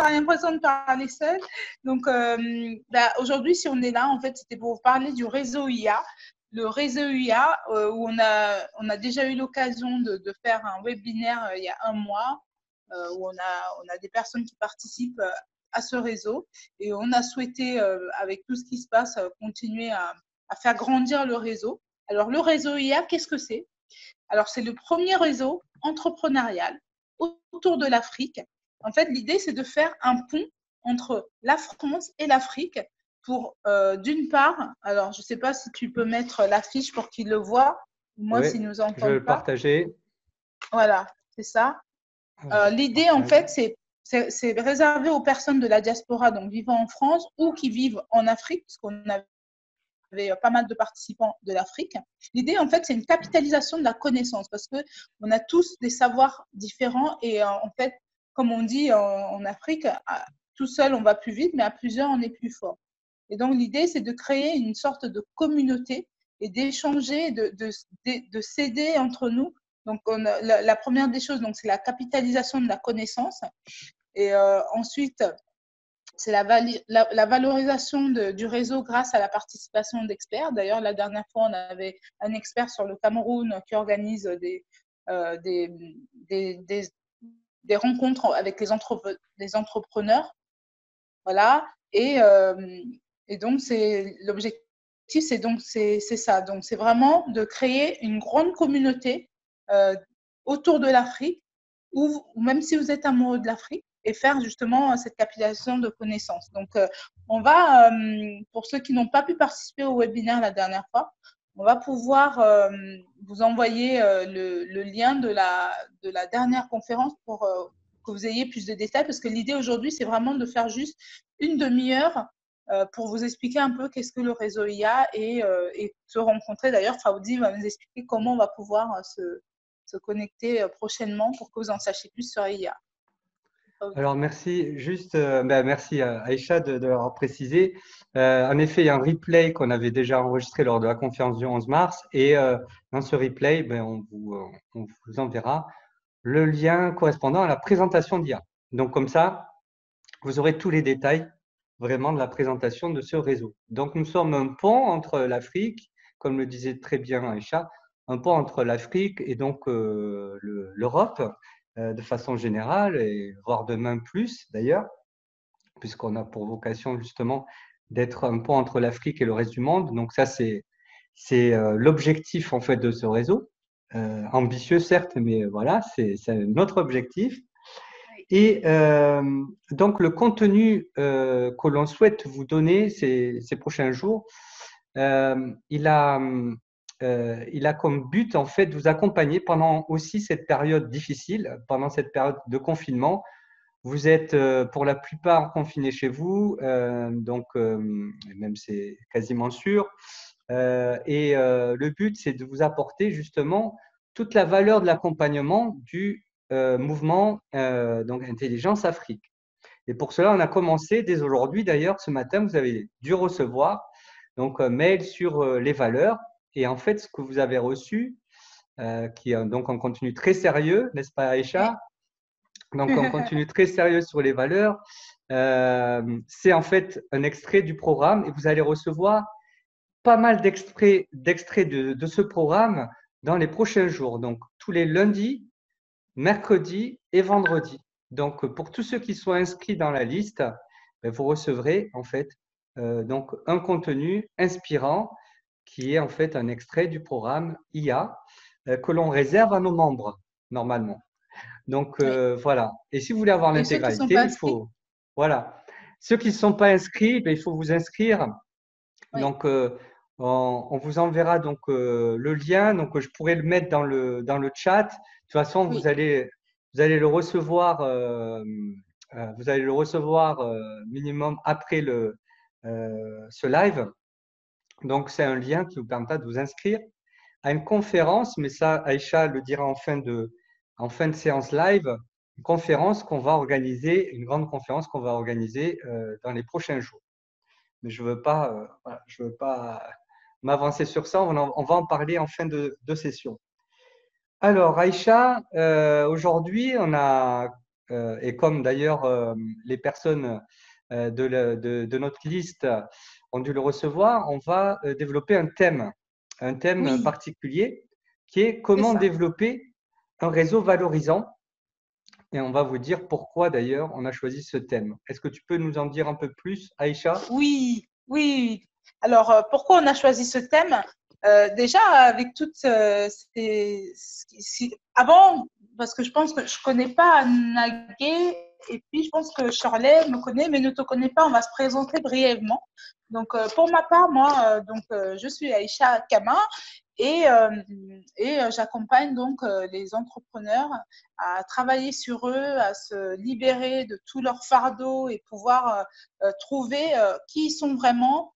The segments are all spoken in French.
pas l'impression de parler seule. Donc, aujourd'hui, si on est là, en fait, c'était pour vous parler du réseau IA. Le réseau IA, où on a déjà eu l'occasion de faire un webinaire il y a un mois, où on a des personnes qui participent à ce réseau. Et on a souhaité, avec tout ce qui se passe, continuer à faire grandir le réseau. Alors, le réseau IA, qu'est-ce que c'est? Alors, c'est le premier réseau entrepreneurial autour de l'Afrique. En fait, l'idée, c'est de faire un pont entre la France et l'Afrique pour, d'une part, alors je ne sais pas si tu peux mettre l'affiche pour qu'ils le voient, moi, Oui, s'ils ne nous je vais entendent le pas. partager. Voilà, c'est ça. Alors, L'idée, en partage. fait, c'est réservé aux personnes de la diaspora, donc vivant en France ou qui vivent en Afrique, puisqu'on avait pas mal de participants de l'Afrique. L'idée, en fait, c'est une capitalisation de la connaissance parce qu'on a tous des savoirs différents et en fait, comme on dit en Afrique, tout seul, on va plus vite, mais à plusieurs, on est plus fort. Et donc, l'idée, c'est de créer une sorte de communauté et d'échanger, de s'aider entre nous. Donc, la première des choses, donc, c'est la capitalisation de la connaissance. Et ensuite, c'est la valorisation du réseau grâce à la participation d'experts. D'ailleurs, la dernière fois, on avait un expert sur le Cameroun qui organise euh, des, des, des, des rencontres avec les entrepreneurs. Voilà. Et donc, l'objectif, c'est ça. Donc, c'est vraiment de créer une grande communauté autour de l'Afrique, ou même si vous êtes amoureux de l'Afrique, et faire justement cette capitalisation de connaissances. Donc, on va, pour ceux qui n'ont pas pu participer au webinaire la dernière fois, on va pouvoir vous envoyer le lien de la dernière conférence pour que vous ayez plus de détails, parce que l'idée aujourd'hui, c'est vraiment de faire juste une demi-heure pour vous expliquer un peu qu'est-ce que le réseau IA et se rencontrer. D'ailleurs, Faoudi va nous expliquer comment on va pouvoir se connecter prochainement pour que vous en sachiez plus sur IA. Alors, merci. Juste, merci à Aïcha de l'avoir précisé. En effet, il y a un replay qu'on avait déjà enregistré lors de la conférence du 11 mars. Et dans ce replay, on vous enverra le lien correspondant à la présentation d'IA. Donc, comme ça, vous aurez tous les détails vraiment de la présentation de ce réseau. Donc, nous sommes un pont entre l'Afrique, comme le disait très bien Aïcha, un pont entre l'Afrique et donc l'Europe de façon générale, et voire demain plus d'ailleurs, puisqu'on a pour vocation justement d'être un pont entre l'Afrique et le reste du monde. Donc ça, c'est l'objectif en fait de ce réseau. Ambitieux certes, mais voilà, c'est notre objectif. Et donc, le contenu que l'on souhaite vous donner ces prochains jours, il a comme but, en fait, de vous accompagner pendant aussi cette période difficile, pendant cette période de confinement. Vous êtes pour la plupart confinés chez vous, donc même c'est quasiment sûr. Le but, c'est de vous apporter justement toute la valeur de l'accompagnement du mouvement donc Intelligence Afrique. Et pour cela, on a commencé dès aujourd'hui. D'ailleurs, ce matin, vous avez dû recevoir donc un mail sur les valeurs. Et en fait, ce que vous avez reçu, qui est donc un contenu très sérieux, n'est-ce pas, Aïcha? Donc, un contenu très sérieux sur les valeurs. C'est en fait un extrait du programme et vous allez recevoir pas mal d'extraits de ce programme dans les prochains jours. Donc, tous les lundis, mercredis et vendredis. Donc, pour tous ceux qui sont inscrits dans la liste, vous recevrez en fait donc un contenu inspirant qui est en fait un extrait du programme IA que l'on réserve à nos membres normalement. Donc, voilà. Et si vous voulez avoir Et ceux qui ne sont l'intégralité, pas il inscrits, faut… Voilà. Ceux qui ne sont pas inscrits, il faut vous inscrire. oui, Donc, on vous enverra donc le lien. Donc, je pourrais le mettre dans le chat. De toute façon, oui, vous allez le recevoir, minimum après ce live. Donc, c'est un lien qui vous permettra de vous inscrire à une conférence, mais ça, Aïcha le dira en fin de séance live, une conférence qu'on va organiser, une grande conférence qu'on va organiser dans les prochains jours. Mais je veux pas, voilà, je veux pas m'avancer sur ça. On va en parler en fin de session. Alors, Aïcha, aujourd'hui, on a et comme d'ailleurs les personnes de notre liste ont dû le recevoir, on va développer un thème Oui, particulier qui est c'est comment ça. développer un réseau valorisant. Et on va vous dire pourquoi d'ailleurs on a choisi ce thème. Est-ce que tu peux nous en dire un peu plus, Aïcha? Oui, oui. Alors, pourquoi on a choisi ce thème? Déjà, avec toutes avant, parce que je pense que je connais pas Nagué, et puis je pense que Shirley me connaît, mais ne te connaît pas. On va se présenter brièvement. Donc, pour ma part, moi, je suis Aïcha Kama et j'accompagne donc les entrepreneurs à travailler sur eux, à se libérer de tout leur fardeau et pouvoir trouver qui ils sont vraiment,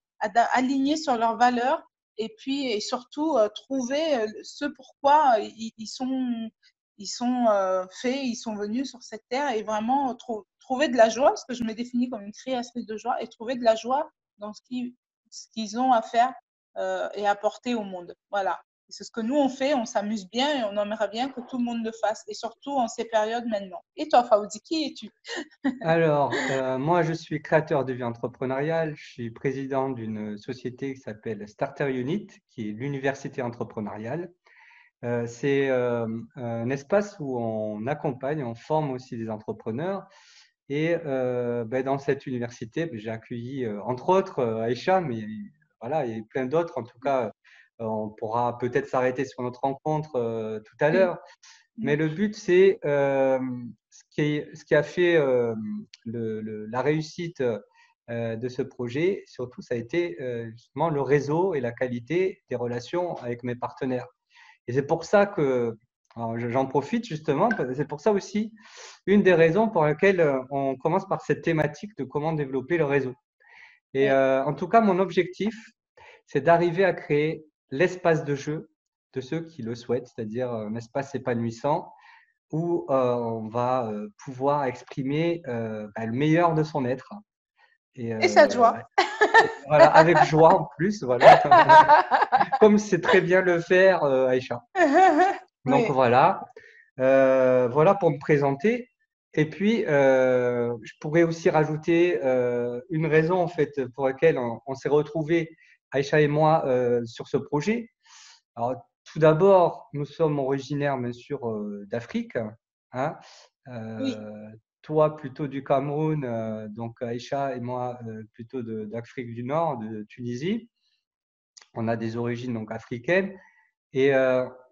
alignés sur leurs valeurs et puis et surtout trouver ce pourquoi ils sont faits, ils sont venus sur cette terre et vraiment trouver de la joie, parce que je me définis comme une créatrice de joie, et trouver de la joie dans ce qu'ils ont à faire et à apporter au monde. Voilà. C'est ce que nous on fait, on s'amuse bien et on aimerait bien que tout le monde le fasse, et surtout en ces périodes maintenant. Et toi, Faoudi, qui es-tu? Alors, moi, je suis créateur de vie entrepreneuriale. Je suis président d'une société qui s'appelle Starter Unit, qui est l'université entrepreneuriale. C'est un espace où on accompagne, on forme aussi des entrepreneurs. Et dans cette université, j'ai accueilli, entre autres, Aïcha, mais voilà, il y a plein d'autres. En tout cas, on pourra peut-être s'arrêter sur notre rencontre tout à Oui. l'heure. Mais le but, c'est ce qui a fait la réussite de ce projet, surtout, ça a été justement le réseau et la qualité des relations avec mes partenaires. Et c'est pour ça que, alors, j'en profite justement, c'est pour ça aussi une des raisons pour lesquelles on commence par cette thématique de comment développer le réseau. Et Oui. en tout cas, mon objectif, c'est d'arriver à créer l'espace de jeu de ceux qui le souhaitent, c'est-à-dire un espace épanouissant où on va pouvoir exprimer le meilleur de son être. Et Et ça te joie. voilà, avec joie en plus, voilà, comme c'est très bien le faire, Aïcha. Donc Oui. voilà, voilà pour me présenter. Et puis, je pourrais aussi rajouter une raison en fait pour laquelle on s'est retrouvés, Aïcha et moi, sur ce projet. Alors, tout d'abord, nous sommes originaires bien sûr d'Afrique, hein. Oui. Euh, Toi plutôt du Cameroun, donc Aïcha et moi plutôt d'Afrique du Nord, de Tunisie. On a des origines donc africaines. Et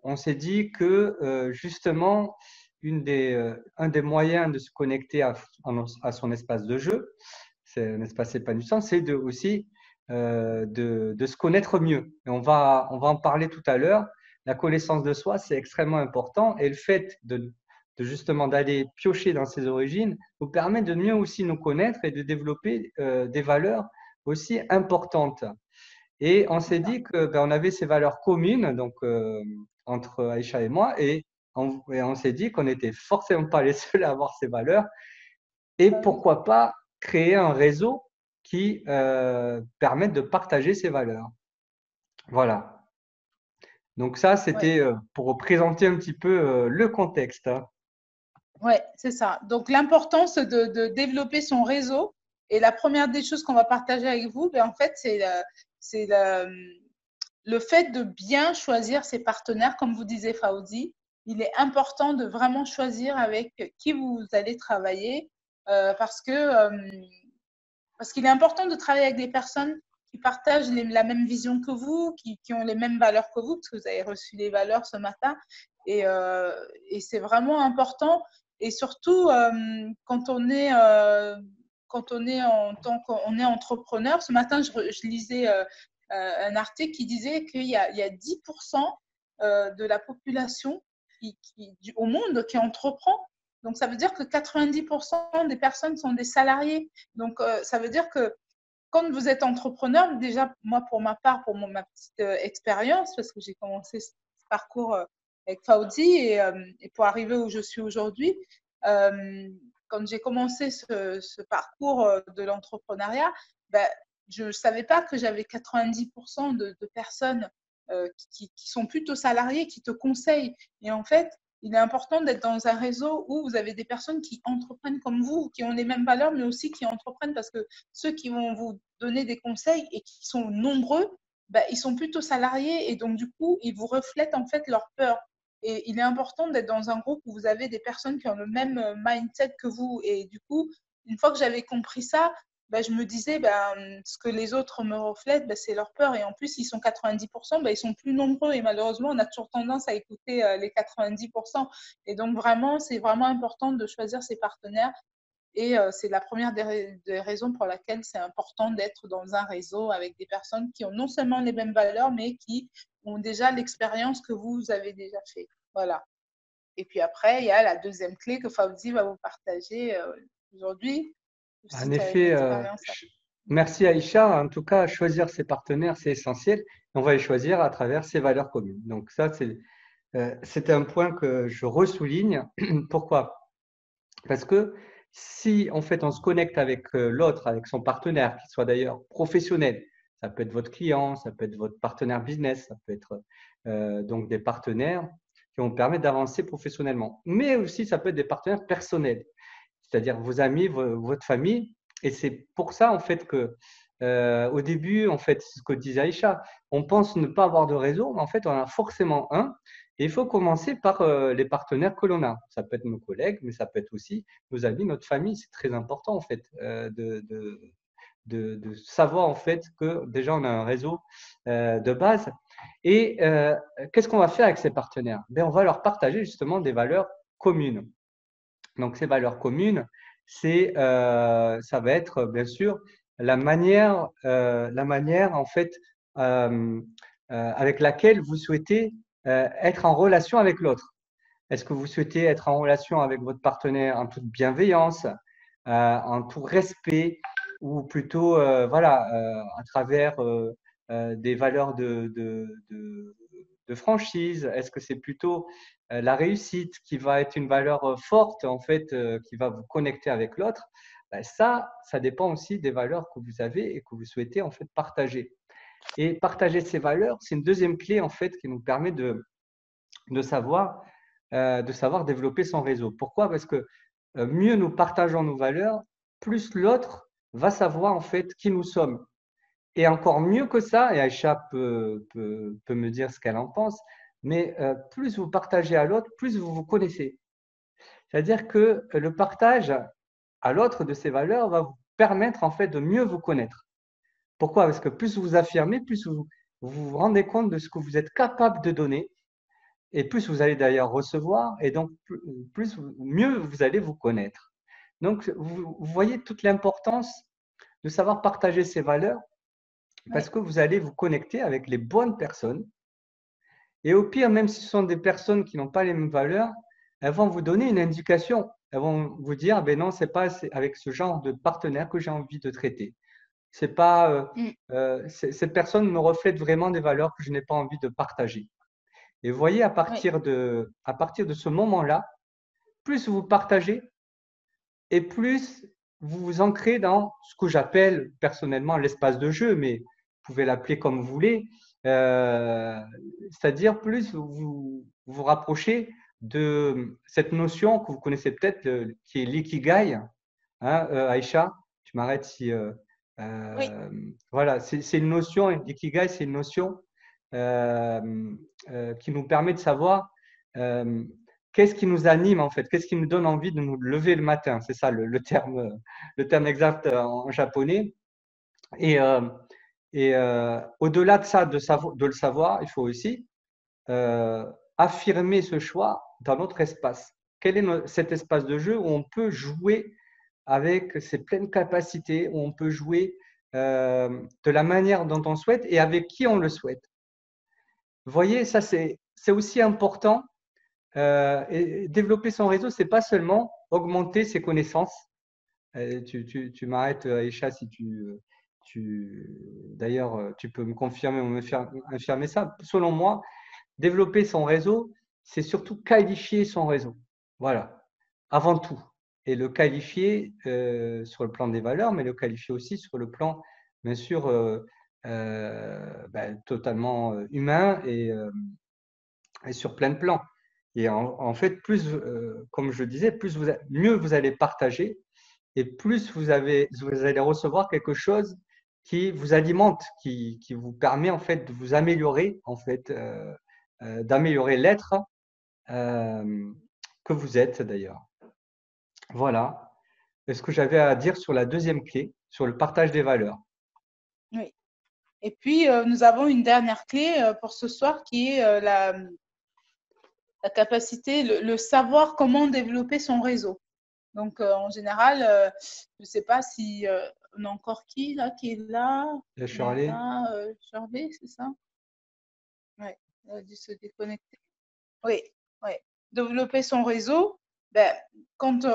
on s'est dit que justement, un des moyens de se connecter à son espace de jeu, c'est un espace épanouissant, c'est aussi de se connaître mieux. Et on va en parler tout à l'heure. La connaissance de soi, c'est extrêmement important. Et le fait de justement d'aller piocher dans ses origines nous permet de mieux aussi nous connaître et de développer des valeurs aussi importantes. Et on s'est dit que on avait ces valeurs communes, donc entre Aïcha et moi, et on s'est dit qu'on n'était forcément pas les seuls à avoir ces valeurs. Et Bah oui. pourquoi pas créer un réseau qui permette de partager ces valeurs. Voilà. Donc ça, Ouais. c'était pour présenter un petit peu le contexte, hein. Ouais, c'est ça. Donc, l'importance de développer son réseau. Et la première des choses qu'on va partager avec vous, ben, en fait, c'est le fait de bien choisir ses partenaires, comme vous disiez, Faouzi. Il est important de vraiment choisir avec qui vous allez travailler euh, parce que parce qu'il est important de travailler avec des personnes qui partagent la même vision que vous, qui ont les mêmes valeurs que vous, parce que vous avez reçu les valeurs ce matin. Et c'est vraiment important. Et surtout, quand on est en tant qu'on est entrepreneur, ce matin, je lisais un article qui disait qu'il y a 10% de la population au monde qui entreprend. Donc, ça veut dire que 90% des personnes sont des salariés. Donc, ça veut dire que quand vous êtes entrepreneur, déjà, moi, pour ma part, ma petite expérience, parce que j'ai commencé ce parcours avec Faouzi et pour arriver où je suis aujourd'hui, euh, quand j'ai commencé ce parcours de l'entrepreneuriat, ben, je ne savais pas que j'avais 90% de personnes qui sont plutôt salariées, qui te conseillent. Et en fait, il est important d'être dans un réseau où vous avez des personnes qui entreprennent comme vous, qui ont les mêmes valeurs, mais aussi qui entreprennent parce que ceux qui vont vous donner des conseils et qui sont nombreux, ben, ils sont plutôt salariés et donc du coup, ils vous reflètent en fait leur peur. Et il est important d'être dans un groupe où vous avez des personnes qui ont le même mindset que vous. Et du coup, une fois que j'avais compris ça, ben, je me disais, ben, ce que les autres me reflètent, ben, c'est leur peur. Et en plus, ils sont 90%, ben, ils sont plus nombreux. Et malheureusement, on a toujours tendance à écouter les 90%. Et donc, vraiment, c'est vraiment important de choisir ses partenaires. Et c'est la première des raisons pour laquelle c'est important d'être dans un réseau avec des personnes qui ont non seulement les mêmes valeurs, mais qui ont déjà l'expérience que vous avez déjà fait. Voilà. Et puis après, il y a la deuxième clé que Fauzi va vous partager aujourd'hui, En si tu as une effet, expérience. merci Aïcha. En tout cas, choisir ses partenaires, c'est essentiel. On va les choisir à travers ses valeurs communes. Donc ça, c'est un point que je ressouligne. Pourquoi? Parce que si en fait on se connecte avec l'autre, avec son partenaire, qu'il soit d'ailleurs professionnel, ça peut être votre client, ça peut être votre partenaire business, ça peut être donc des partenaires qui vont permettre d'avancer professionnellement. Mais aussi, ça peut être des partenaires personnels, c'est-à-dire vos amis, votre famille. Et c'est pour ça en fait que au début, en fait, c'est ce que disait Aïcha, on pense ne pas avoir de réseau, mais en fait, on en a forcément un. Et il faut commencer par les partenaires que l'on a. Ça peut être nos collègues, mais ça peut être aussi nos amis, notre famille. C'est très important en fait de savoir en fait que déjà on a un réseau de base. Et qu'est-ce qu'on va faire avec ces partenaires? Ben, on va leur partager justement des valeurs communes. Donc ces valeurs communes, ça va être bien sûr la manière en fait avec laquelle vous souhaitez être en relation avec l'autre. Est-ce que vous souhaitez être en relation avec votre partenaire en toute bienveillance, en tout respect, ou plutôt voilà, à travers des valeurs de franchise? Est-ce que c'est plutôt la réussite qui va être une valeur forte en fait, qui va vous connecter avec l'autre? Ben, ça dépend aussi des valeurs que vous avez et que vous souhaitez en fait partager. Et partager ces valeurs, c'est une deuxième clé en fait qui nous permet de savoir développer son réseau. Pourquoi? Parce que mieux nous partageons nos valeurs, plus l'autre va savoir en fait qui nous sommes. Et encore mieux que ça, et Aïcha peut me dire ce qu'elle en pense, mais plus vous partagez à l'autre, plus vous vous connaissez. C'est-à-dire que le partage à l'autre de ces valeurs va vous permettre en fait de mieux vous connaître. Pourquoi? Parce que plus vous affirmez, plus vous rendez compte de ce que vous êtes capable de donner, et plus vous allez d'ailleurs recevoir, et donc mieux vous allez vous connaître. Donc, vous voyez toute l'importance de savoir partager ces valeurs, parce que vous allez vous connecter avec les bonnes personnes. Et au pire, même si ce sont des personnes qui n'ont pas les mêmes valeurs, elles vont vous donner une indication. Elles vont vous dire, ben non, c'est pas avec ce genre de partenaire que j'ai envie de traiter. C'est pas, cette personne me reflète vraiment des valeurs que je n'ai pas envie de partager. Et vous voyez, à partir de ce moment-là, plus vous partagez et plus vous vous ancrez dans ce que j'appelle personnellement l'espace de jeu, mais vous pouvez l'appeler comme vous voulez, c'est-à-dire plus vous vous rapprochez de cette notion que vous connaissez peut-être, qui est l'ikigai. Hein, Aïcha, tu m'arrêtes si… voilà, c'est une notion, l'ikigai, c'est une notion qui nous permet de savoir qu'est-ce qui nous anime en fait, qu'est-ce qui nous donne envie de nous lever le matin. C'est ça le terme exact en japonais. Et au-delà de ça, de le savoir, il faut aussi affirmer ce choix dans notre espace. Quel est cet espace de jeu où on peut jouer avec ses pleines capacités, où on peut jouer de la manière dont on souhaite et avec qui on le souhaite. Vous voyez, ça c'est aussi important. Et développer son réseau, c'est pas seulement augmenter ses connaissances. Tu m'arrêtes, Aïcha, si d'ailleurs, tu peux me confirmer ou m'infirmer ça. Selon moi, développer son réseau, c'est surtout qualifier son réseau. Voilà, avant tout. Et le qualifier sur le plan des valeurs, mais le qualifier aussi sur le plan, bien sûr, totalement humain et sur plein de plans. Et en fait, plus, comme je disais, mieux vous allez partager et plus vous allez recevoir quelque chose qui vous alimente, qui vous permet en fait de vous améliorer, en fait, d'améliorer l'être que vous êtes d'ailleurs. Voilà. C'est ce que j'avais à dire sur la deuxième clé, sur le partage des valeurs. Oui. Et puis, nous avons une dernière clé pour ce soir qui est la capacité, le savoir comment développer son réseau. Donc, en général, je ne sais pas si on a encore qui là, qui est là. La On Shirley. a Charvet, c'est ça? Oui, elle a dû se déconnecter. Oui, oui. Développer son réseau, ben, quand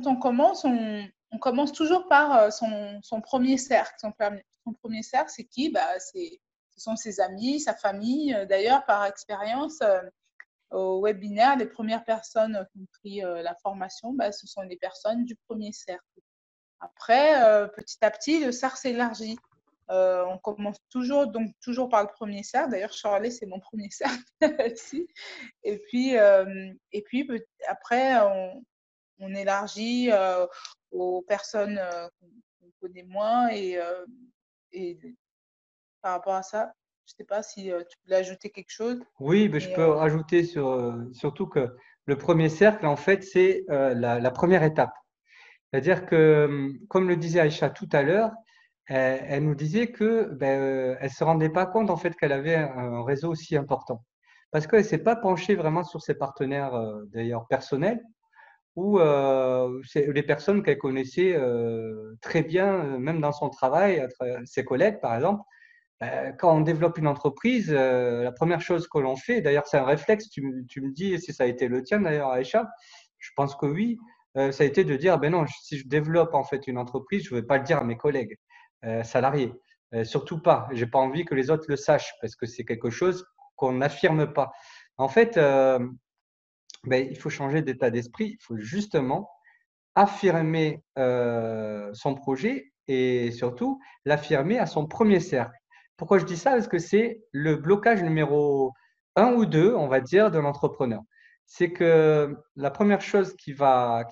on commence, on commence toujours par son premier cercle. Son premier cercle, c'est qui? Ben, ce sont ses amis, sa famille. D'ailleurs, par expérience, au webinaire, les premières personnes qui ont pris la formation, ben, ce sont les personnes du premier cercle. Après, petit à petit, le cercle s'élargit. On commence toujours par le premier cercle. D'ailleurs, Charlet, c'est mon premier cercle aussi. Et puis après, on élargit aux personnes qu'on connaît moins. Et par rapport à ça, je ne sais pas si tu voulais ajouter quelque chose. Oui, mais je peux rajouter surtout que le premier cercle, en fait, c'est la première étape. C'est-à-dire que, comme le disait Aïcha tout à l'heure, elle nous disait que elle se rendait pas compte en fait qu'elle avait un réseau aussi important, parce qu'elle s'est pas penchée vraiment sur ses partenaires d'ailleurs personnels ou les personnes qu'elle connaissait très bien, même dans son travail, ses collègues par exemple. Quand on développe une entreprise, la première chose que l'on fait, d'ailleurs c'est un réflexe, tu me dis si ça a été le tien d'ailleurs Aïcha, je pense que oui, ça a été de dire, ben non, si je développe en fait une entreprise, je ne vais pas le dire à mes collègues salariés. Surtout pas, j'ai pas envie que les autres le sachent parce que c'est quelque chose qu'on n'affirme pas. En fait, il faut changer d'état d'esprit, il faut justement affirmer son projet et surtout l'affirmer à son premier cercle. Pourquoi je dis ça? Parce que c'est le blocage numéro 1 ou 2, on va dire, de l'entrepreneur. C'est que la première chose qui va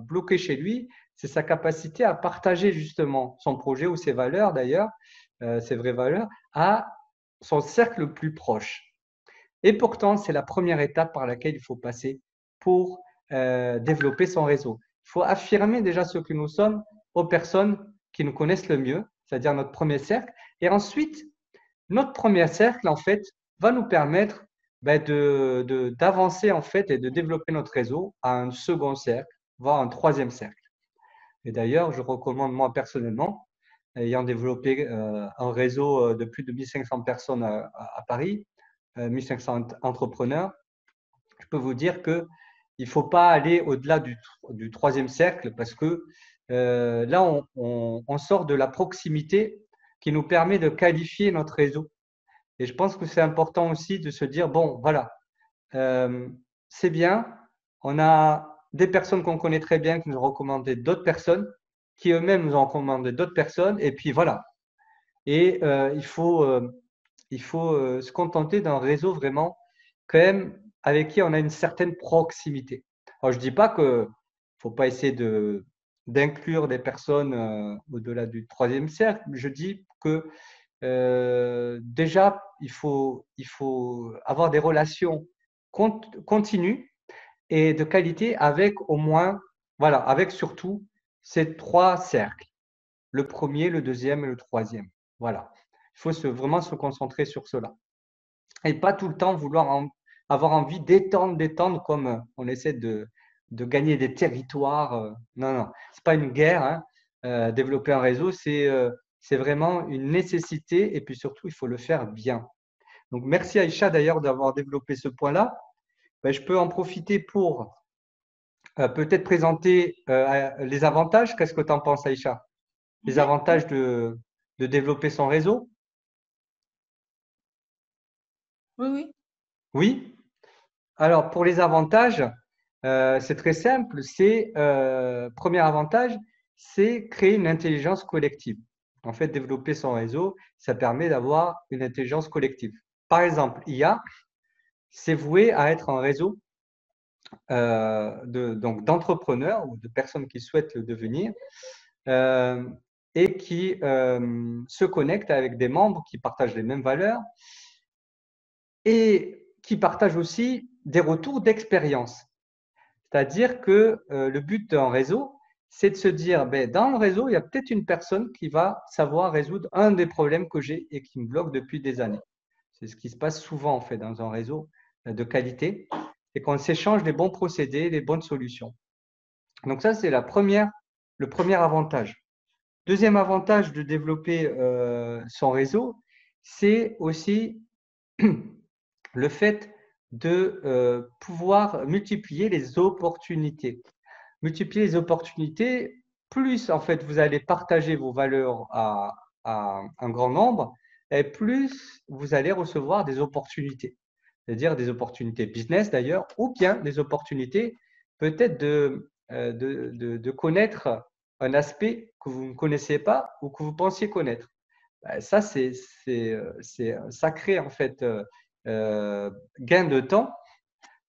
bloquer chez lui, c'est sa capacité à partager justement son projet ou ses valeurs d'ailleurs, ses vraies valeurs, à son cercle le plus proche. Et pourtant, c'est la première étape par laquelle il faut passer pour développer son réseau. Il faut affirmer déjà ce que nous sommes aux personnes qui nous connaissent le mieux, c'est-à-dire notre premier cercle. Et ensuite, notre premier cercle, en fait, va nous permettre d'avancer en fait et de développer notre réseau à un second cercle, voire un troisième cercle. Et d'ailleurs, je recommande moi personnellement, ayant développé un réseau de plus de 1500 personnes à Paris, 1500 entrepreneurs, je peux vous dire qu'il ne faut pas aller au-delà du troisième cercle parce que là, on sort de la proximité qui nous permet de qualifier notre réseau. Et je pense que c'est important aussi de se dire, bon, voilà, c'est bien, on a des personnes qu'on connaît très bien qui nous ont recommandé d'autres personnes, qui eux-mêmes nous ont recommandé d'autres personnes, et puis voilà. Et il faut se contenter d'un réseau vraiment quand même avec qui on a une certaine proximité. Alors, je ne dis pas qu'il ne faut pas essayer d'inclure des personnes au-delà du troisième cercle, mais je dis que déjà, il faut avoir des relations continues et de qualité avec au moins, voilà, avec surtout ces trois cercles, le premier, le deuxième et le troisième. Voilà. Il faut vraiment se concentrer sur cela. Et pas tout le temps vouloir avoir envie d'étendre comme on essaie de gagner des territoires. Non, non, ce n'est pas une guerre. Hein. Développer un réseau, c'est vraiment une nécessité et puis surtout, il faut le faire bien. Donc, merci Aïcha d'ailleurs d'avoir développé ce point-là. Je peux en profiter pour peut-être présenter les avantages. Qu'est-ce que tu en penses, Aïcha? Les avantages de développer son réseau? Oui, oui. Oui. Alors, pour les avantages, c'est très simple. Premier avantage, c'est créer une intelligence collective. En fait, développer son réseau, ça permet d'avoir une intelligence collective. Par exemple, IA, c'est voué à être un réseau donc d'entrepreneurs ou de personnes qui souhaitent le devenir et qui se connectent avec des membres qui partagent les mêmes valeurs et qui partagent aussi des retours d'expérience. C'est-à-dire que le but d'un réseau, c'est de se dire, ben, dans le réseau, il y a peut-être une personne qui va savoir résoudre un des problèmes que j'ai et qui me bloque depuis des années. C'est ce qui se passe souvent en fait dans un réseau de qualité, et qu'on s'échange les bons procédés, les bonnes solutions. Donc ça, c'est le premier avantage. Deuxième avantage de développer son réseau, c'est aussi le fait de pouvoir multiplier les opportunités. Multiplier les opportunités, plus en fait vous allez partager vos valeurs à un grand nombre, et plus vous allez recevoir des opportunités. C'est-à-dire des opportunités business d'ailleurs, ou bien des opportunités peut-être de connaître un aspect que vous ne connaissez pas ou que vous pensiez connaître. Ça, ça crée en fait gain de temps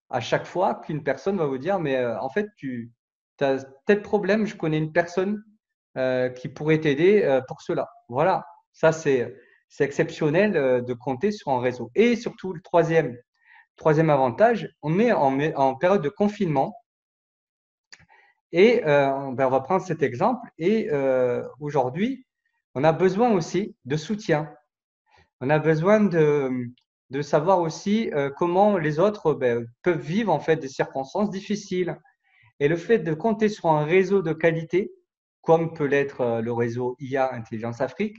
à chaque fois qu'une personne va vous dire, mais en fait, tu as tel problème, je connais une personne qui pourrait t'aider pour cela. Voilà, ça c'est exceptionnel de compter sur un réseau. Et surtout, le troisième avantage, on est en période de confinement et ben, on va prendre cet exemple. Et aujourd'hui, on a besoin aussi de soutien. On a besoin de savoir aussi comment les autres ben, peuvent vivre en fait des circonstances difficiles. Et le fait de compter sur un réseau de qualité, comme peut l'être le réseau IA Intelligence Afrique,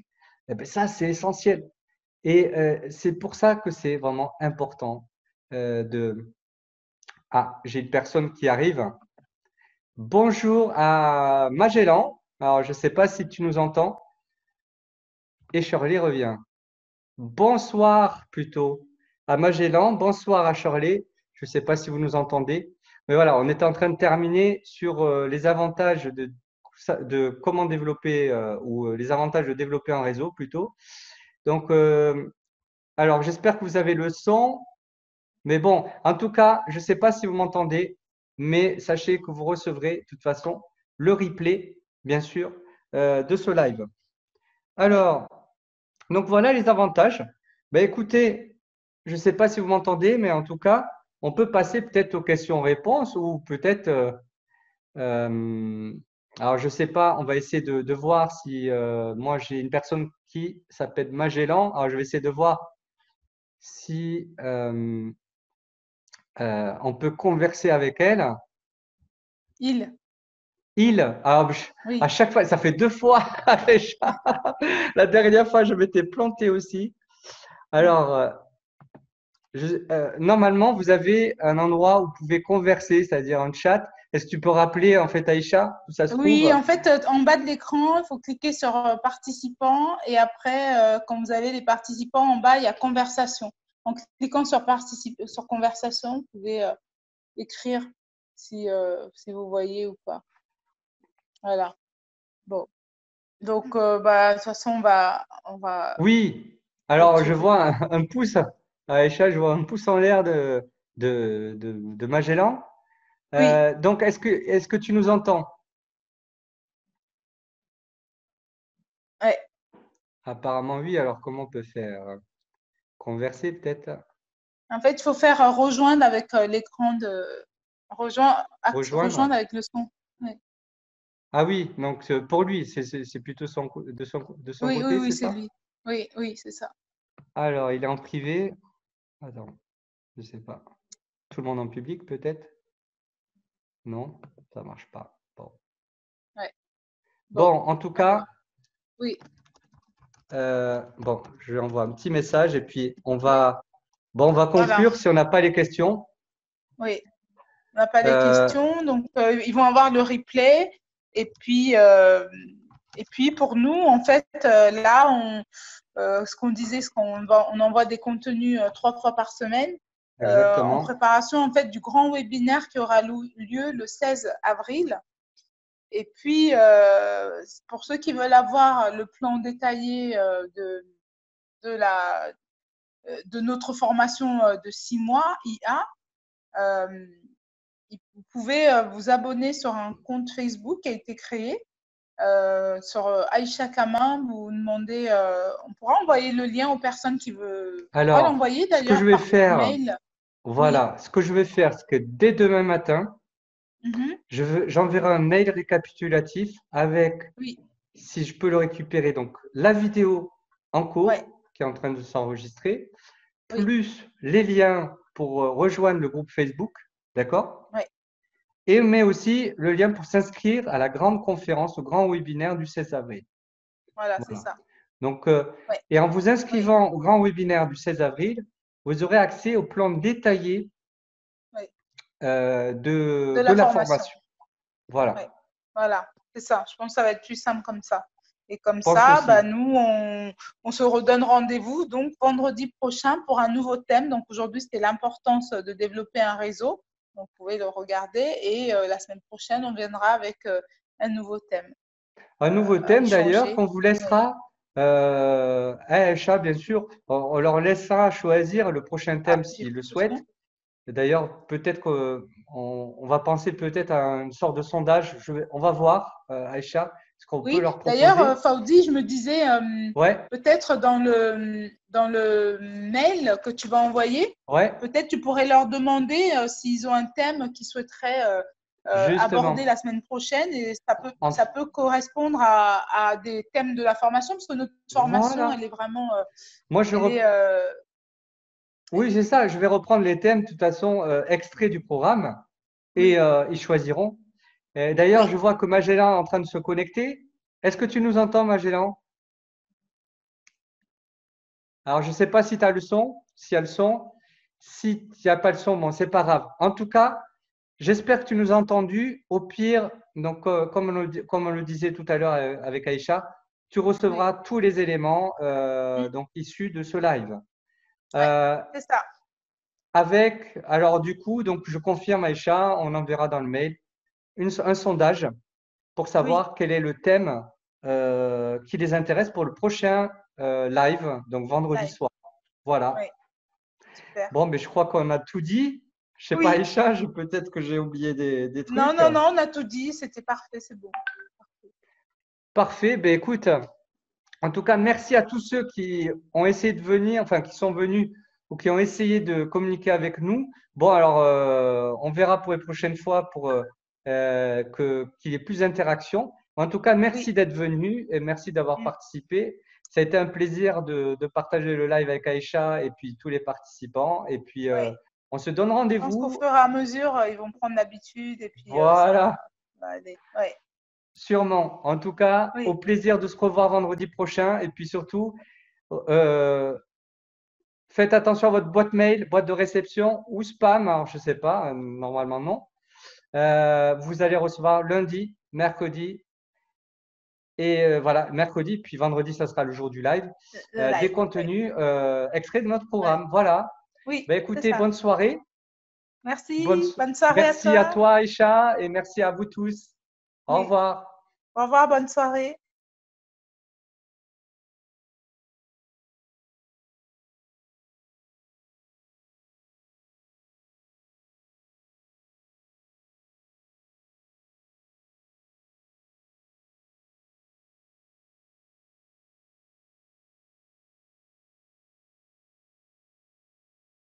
eh ben, ça c'est essentiel. Et c'est pour ça que c'est vraiment important de… Ah, j'ai une personne qui arrive. Bonjour à Magellan. Alors, je ne sais pas si tu nous entends. Et Shirley revient. Bonsoir plutôt à Magellan. Bonsoir à Shirley. Je ne sais pas si vous nous entendez. Mais voilà, on était en train de terminer sur les avantages de comment développer ou les avantages de développer un réseau plutôt. Donc, alors j'espère que vous avez le son. Mais bon, en tout cas, je ne sais pas si vous m'entendez, mais sachez que vous recevrez de toute façon le replay, bien sûr, de ce live. Alors, donc voilà les avantages. Ben, écoutez, je ne sais pas si vous m'entendez, mais en tout cas, on peut passer peut-être aux questions-réponses ou peut-être, alors je ne sais pas, on va essayer de voir si moi j'ai une personne qui s'appelle Magellan. Alors je vais essayer de voir si on peut converser avec elle. Il. Alors, Oui. à chaque fois, ça fait 2 fois déjà. La dernière fois, je m'étais planté aussi. Alors, normalement, vous avez un endroit où vous pouvez converser, c'est-à-dire un chat. Est-ce que tu peux rappeler, en fait, Aïcha, où ça se Oui, trouve? en fait, en bas de l'écran, il faut cliquer sur participants et après, quand vous avez les participants en bas, il y a conversation. En cliquant sur conversation, vous pouvez écrire si vous voyez ou pas. Voilà. Bon. Donc, bah, de toute façon, on va Oui. Alors, je clôturer. vois un pouce. Aïcha, je vois un pouce en l'air de Magellan. Oui, Donc, est-ce que tu nous entends? ouais. Apparemment, oui. Alors, comment on peut faire? Converser, peut-être? En fait, il faut faire rejoindre avec l'écran de Rejoindre? rejoindre avec le son. Ouais. Ah oui, donc pour lui, c'est plutôt de son Oui, oui, côté, oui, c'est c'est ça? lui. Oui, oui, c'est ça. Alors, il est en privé. Attends, je sais pas. Tout le monde en public, peut-être? Non, ça marche pas. Bon. Ouais. Bon, Bon, en tout cas, oui, bon, je lui envoie un petit message et puis on va voilà. conclure si on n'a pas les questions. Oui, on n'a pas les Euh, questions, donc ils vont avoir le replay. Et puis pour nous, en fait, là, ce qu'on disait, on envoie des contenus 3 fois par semaine en exactement. préparation en fait du grand webinaire qui aura lieu le 16 avril. Et puis, pour ceux qui veulent avoir le plan détaillé de, la, de notre formation de 6 mois IA, ils pouvez vous abonner sur un compte Facebook qui a été créé sur Aïcha Kamin. Vous demandez, on pourra envoyer le lien aux personnes qui veulent. On pourra Alors, l'envoyer ce que je d'ailleurs vais par faire, mail. voilà, ce que je vais faire, c'est que dès demain matin, Mhm. j'enverrai un mail récapitulatif avec, Oui, si je peux le récupérer, donc la vidéo en cours ouais, qui est en train de s'enregistrer, oui, plus les liens pour rejoindre le groupe Facebook, d'accord? ouais, Et mais aussi le lien pour s'inscrire à la grande conférence, au grand webinaire du 16 avril. voilà, c'est Voilà. ça. Donc, Ouais, et en vous oui, inscrivant au grand webinaire du 16 avril, vous aurez accès au plan détaillé oui, de de la la formation. formation. Voilà. Ouais, voilà, c'est ça. Je pense que ça va être plus simple comme ça. Et comme Je pense ça, bah, aussi. nous, on se redonne rendez-vous donc vendredi prochain pour un nouveau thème. Donc aujourd'hui, c'était l'importance de développer un réseau. Donc vous pouvez le regarder. Et la semaine prochaine, on viendra avec un nouveau thème Un nouveau à thème d'ailleurs échanger. qu'on vous Oui, laissera, Aïcha, bien sûr, on leur laissera choisir le prochain ah, thème il y a s'ils le plus de souhaitent. temps. D'ailleurs, peut-être qu'on va penser peut-être à une sorte de sondage. On va voir, Aïcha, ce qu'on peut Oui, leur d'ailleurs, proposer. Faudi, je me disais, Ouais, peut-être dans le mail que tu vas envoyer, ouais, peut-être tu pourrais leur demander s'ils ont un thème qu'ils souhaiteraient aborder justement. la semaine prochaine et En- ça peut correspondre à des thèmes de la formation parce que notre formation, elle voilà. est vraiment, Moi, elle est, oui, c'est ça. Je vais reprendre les thèmes, de toute façon, extraits du programme et oui, ils choisiront. Et d'ailleurs, oui, je vois que Magellan est en train de se connecter. Est-ce que tu nous entends, Magellan? Alors, je ne sais pas si tu as le son, s'il y a le son. Si tu n'y a pas le son, bon, c'est pas grave. En tout cas, j'espère que tu nous as entendu. Au pire, donc, comme on le disait tout à l'heure avec Aïcha, tu oui, recevras tous les éléments mm, donc, issus de ce live. ouais, Euh, c'est ça. alors du coup, donc je confirme Aïcha, on enverra dans le mail un sondage pour Oui, savoir quel est le thème qui les intéresse pour le prochain live, donc vendredi live, soir. Voilà. oui, super. Bon, mais je crois qu'on a tout dit. Je sais pas, Oui, Aïcha, peut-être que j'ai oublié des non, trucs. non, non, on a tout dit, c'était parfait, c'est bon. Parfait. Ben écoute, en tout cas, merci à tous ceux qui ont essayé de venir, enfin qui sont venus ou qui ont essayé de communiquer avec nous. Bon, alors on verra pour les prochaines fois pour qu'il y ait plus d'interaction. En tout cas, Oui. merci d'être venu et merci d'avoir Mm. participé. Ça a été un plaisir de partager le live avec Aïcha et puis tous les participants. Et puis, Ouais. on se donne Je pense qu'au rendez-vous. fur et à mesure, ils vont prendre l'habitude et puis ça Voilà, va aller. Ouais. sûrement. En tout cas, au Oui, plaisir de se revoir vendredi prochain. Et puis surtout, euh, faites attention à votre boîte mail, boîte de réception ou spam. Alors, je ne sais pas, normalement non. Vous allez recevoir lundi, mercredi et voilà, mercredi, puis vendredi, ça sera le jour du live, le des live. Oui. contenus extraits de notre Ouais. programme. Voilà. Oui, Ben, c'est écoutez, ça. bonne soirée. Merci. Bonne soirée à Merci à toi. toi, Aïcha, et merci à vous tous. Au Oui. revoir. Au revoir, bonne soirée.